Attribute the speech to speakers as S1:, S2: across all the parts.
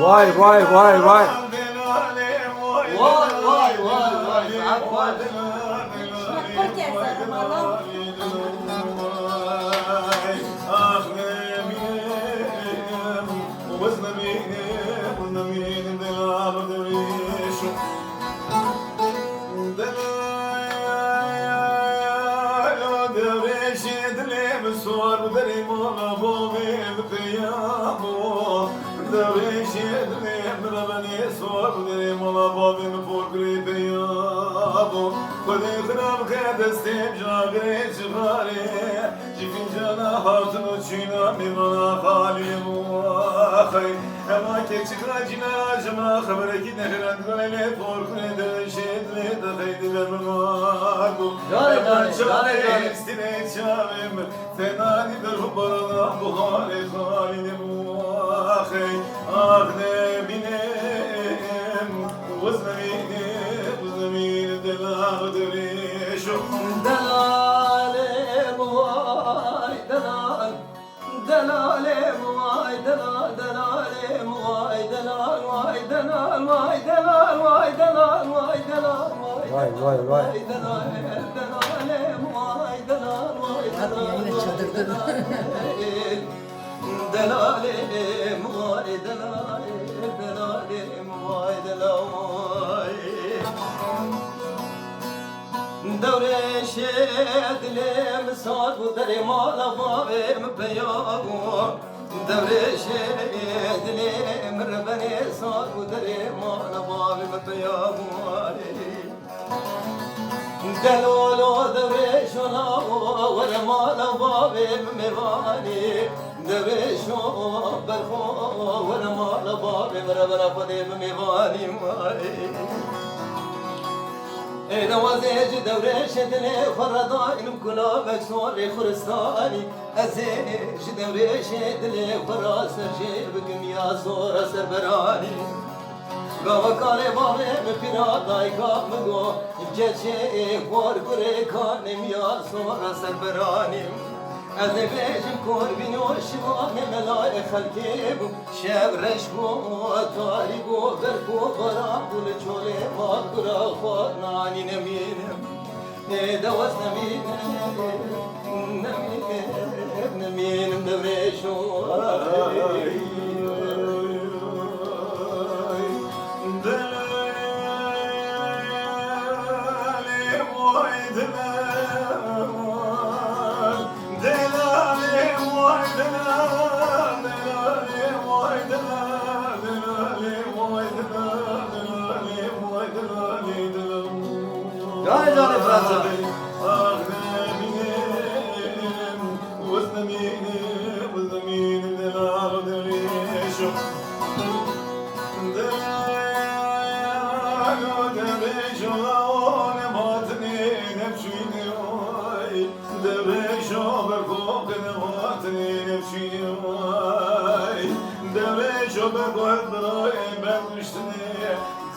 S1: Vay vay vay vay.
S2: Vay vay vay vay. Vay.
S3: Perché sarà malo?
S4: Ama keçikla cinacıma habere ki nehren böyle korkun ederşedle de haydi vermem.
S2: Gare.
S4: İstine çavim fenani bir barana bu hale halim ahi ah ne binem vazmin delal derişo
S2: Delalim vay delal. Delalim vay delal delalim vay delal vay delal vay delal vay delal vay delal
S1: Vay vay vay.
S2: delal delalim vay delal vay
S3: Hadi yine çıldırdın.
S2: Delalim vay delalim delalim vay delal vay Devre şedlim sar bu derim alabim beyagu Devre şedlim rebeni sar bu derim alabim beyagu Delolo devre şona ve malabim mevani Devre şo berho ve malabim rebena fadim mevani نوازج دوري شدني فرداين كنا مكسور خرستاني أزيج دوري شدني فراس جيب يا صور سربراني قام كاري بامي مفينا دايكا مغو جيشي خور كوري كانم يا صور سربراني أزيج كور بينو شوان ملاي خلكيبو شاب رشبو تاريبو بركو برابو لجولي ماكرا خورناني نمينم دوز نمينم دوريشو Gayet canı Fransa.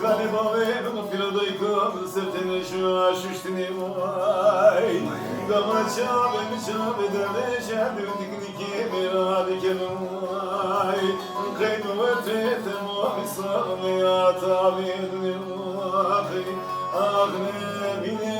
S4: Galiba benim filodayım sırtını şu aşüştini vay Gama çabem çabedene şadırdık niki miradi kelim vay Kaydı ve tetem o misal ya tabi edin vay Ah ne bine